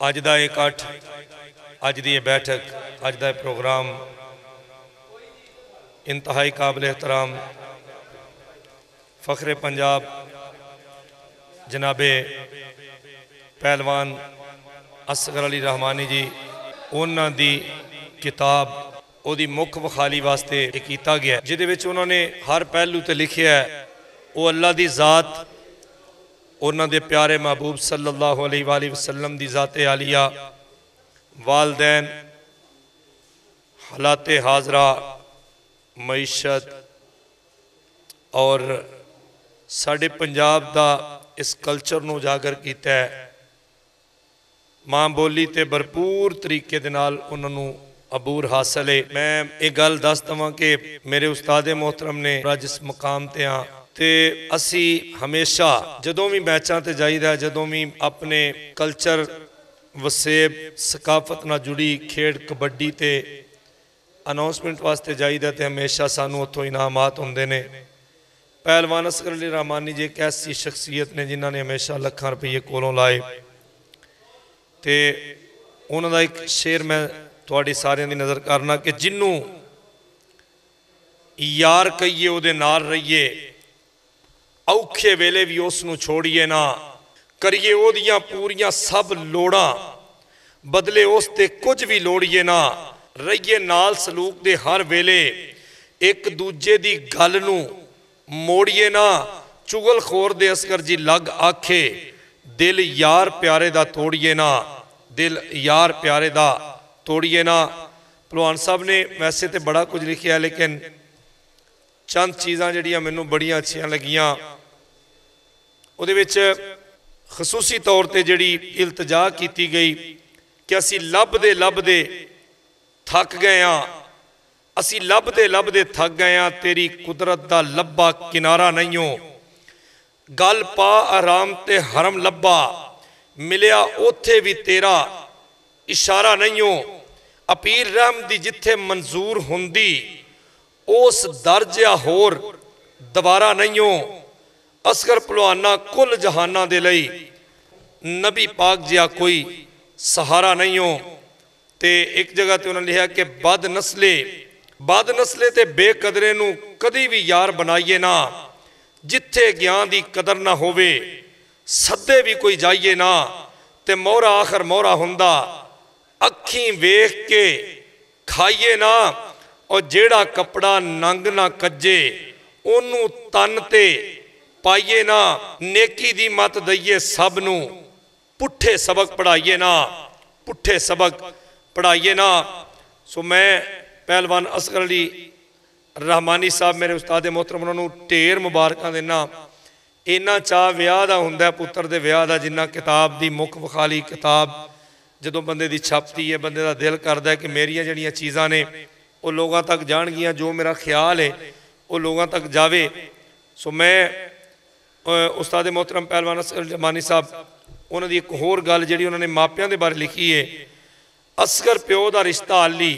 अज का यह इकट्ठ, अज की यह बैठक, अज का प्रोग्राम इंतहाई काबिल एहतराम फ़ख्रे पंजाब जनाबे पहलवान असगर अली रहमानी जी उन्हां दी किताब उहदी मुख विखाली वास्ते किया गया, जिहदे विच उन्होंने हर पहलू ते लिखिया है वो अल्लाह दी ज़ात, उन्हां दे प्यारे महबूब सल्लल्लाहु अलैहि वसल्लम दी ज़ाते आलिया, वालदैन, हालाते हाजरा, मईशत और साडे पंजाब दा इस कल्चर नूं उजागर कीता है। मां बोली ते भरपूर तरीके दे नाल उन्हां नूं अबूर हासिल है। मैं ये गल दस दवां कि मेरे उस्तादे मोहतरम ने अज इस मुकाम ते हाँ ते असी हमेशा जदों भी मैचां ते जाईदा, जदों भी अपने कल्चर वसेब सकाफत नाल जुड़ी खेड कबड्डी ते अनाउंसमेंट वास्ते जाईदा ते हमेशा सानू उत्थों इनामात हुंदे ने। पहलवान असगर अली रहमानी जी एक ऐसी शख्सियत ने जिन्होंने हमेशा लखां रुपये कोलों लाए ते उन्हां दा एक शेर मैं तुहाडी सारियां दी नज़र करना कि जिन्नू यार कहिए उहदे नाल रहिए, औखे वेले भी उसनू छोड़िए ना, करिए ओदियां पूरियां सब लोड़ां, बदले उस ते कुछ भी लोड़िए ना, रहिए नाल सलूक दे हर वेले, एक दूजे दी गल नू मोड़िए ना, चुगल खोर दे असगर जी लग आखे, दिल यार प्यारे दा तोड़िए ना, दिल यार प्यारे दा तोड़िए ना। भलवान साहब ने वैसे तो बड़ा कुछ लिखिया, लेकिन चंद चीज़ां जिहड़ियां मैनूं बड़ियां अच्छियां लगियां, उहदे विच खसूसी तौर पर जिहड़ी इल्तजा की गई कि असी लभदे लभदे थक गए हाँ, असी लभदे लभदे थक गए हाँ, तेरी कुदरत दा लब्बा किनारा नहीं हो, गल पा आराम ते हरम लब्बा, मिलिया ओथे भी तेरा इशारा नहीं हो, अपीर रहम दी जिथे मंजूर हुंदी उस दर्जा होर दोबारा नहीं हो, असगर पहलवाना कुल जहाना दे लई नबी पाक जिहा कोई सहारा नहीं हो। ते एक जगह ते उन्होंने लिखा कि बद नस्ले ते बेकदरे नू कदी भी यार बनाइए ना, जिथे ज्ञान दी कदर ना होवे सदे भी कोई जाइए ना, ते मोहरा आखर मोहरा हुंदा, अखीं वेख के खाइए ना, और जेड़ा कपड़ा नंग ना कज्जे ओनू तन ते पाइए ना, नेकी दी मत दईए सब नू, पुठे सबक पढ़ाइए ना, पुठे सबक पढ़ाइए ना। सो मैं पहलवान असगर अली रहमानी साहब मेरे उस्ताद मोहतरम उन्होंने ढेर मुबारक देना। इन्ना चाह विआह दा हुंदा पुत्र दे विआह दा, जिन्ना किताब दी मुख विखाली किताब जदों बंदे दी छपती है, बंदे दा दिल करदा है कि मेरियां जिहड़ियां चीज़ां ने वो लोगों तक जाणगियां, जो मेरा ख्याल है वो लोगों तक जावे। सो मैं उस्ताद मोहतरम पहलवान असगर रहमानी साहब उन्हां दी एक होर गल जिहड़ी उन्होंने मापियां दे बारे लिखी है, असगर प्यो दा रिश्ता आली,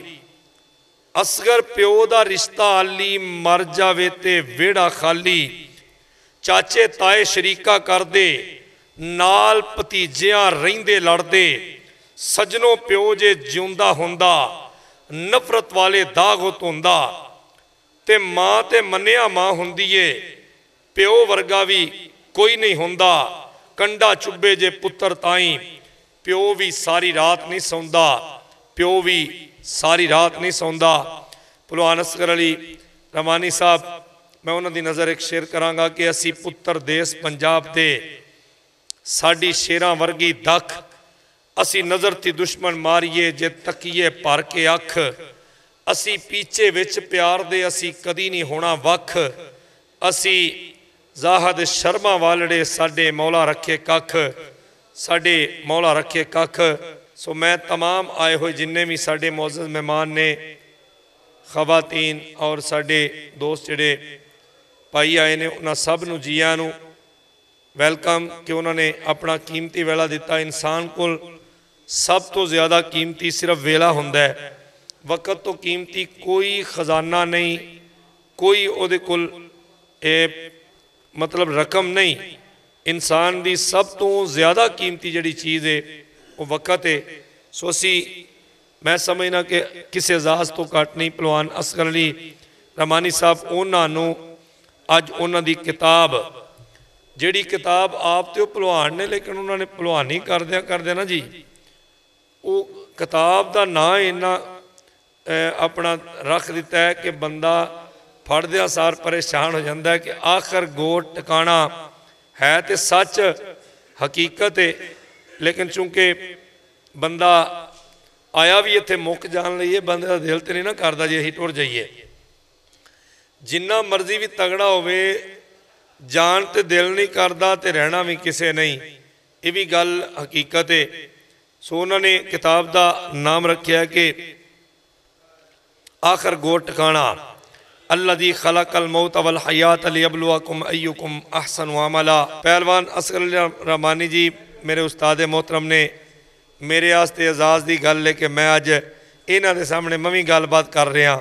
असगर प्यो दा रिश्ता आली, मर जावे ते वेड़ा खाली, चाचे ताए शरीका करदे, नाल भतीजियां रहिंदे लड़दे, सजनों प्यो जे जिउंदा हुंदा, नफरत वाले दाग धोंदा, ते मां ते मन्निया मां हुंदी ए, प्यो वर्गा भी कोई नहीं हुंदा, कंडा चुब्बे जे पुत्र ताई, प्यो भी सारी रात नहीं सौंदा, प्यो भी सारी रात नहीं सौंदा। भलवान असगर अली रहमानी साहब मैं उन्होंने नज़र एक शेर करांगा कि असी पुत्र देश पंजाब दे, साडी शेरां वर्गी दख, असी नज़र ती दुश्मन मारिए जे तकीए भर के अख, असी पीछे विच प्यार दे असी कदी नहीं होना वख, असी जाहद शर्मा वालड़े साडे मौला रखे कख, साडे मौला रखे कख। सो मैं तमाम आए हुए जिन्ने भी साडे मोअज़्ज़ज़ मेहमान ने, खवातीन और साडे दोस्त जिहड़े भाई आए ने, उन्हां सब नूं जियां नूं वैलकम कि उन्होंने अपना कीमती वेला दिता। इंसान को सब तो ज़्यादा कीमती सिर्फ वेला हुंदा है, वक़्त तो कीमती कोई खजाना नहीं, कोई उहदे कोल मतलब रकम नहीं। इंसान की सब तो ज़्यादा कीमती जिहड़ी चीज़ है वो वक़्त है। सो असी मैं समझना कि किसी एजाज़ तो घट नहीं पहलवान असगर अली रहमानी साहब उन्होंने अज उन्होंने किताब जिहड़ी किताब आप तो पहलवान ने लेकिन उन्होंने पहलवानी करदे ना जी वो किताब का नाम इन्ना अपना रख दिता है कि बंदा फड़द्या सार परेशान हो जाता है कि आखिर गोट टिकाणा है तो सच हकीकत है, लेकिन चूंकि बंदा आया भी इत्थे मुक जान लईए बंदे का दिल तो नहीं ना करता जी असीं टुर जाइए। जिन्ना मर्जी भी तगड़ा होवे जान तो दिल नहीं करता तो रहना भी किसे नहीं, ये भी गल हकीकत है। सो उन्होंने किताब का नाम रखा है कि आखिर गोट टिकाणा अल्लज़ी खलक़ल मौत वल हयात लियब्लुवकुम अय्युकुम अहसनु अमला। पहलवान असगर अली रहमानी जी मेरे उस्ताद मोहतरम ने मेरे आस्ते एजाज़ की गल है कि मैं अज इन्हां दे सामने मैं भी गलबात कर रहा।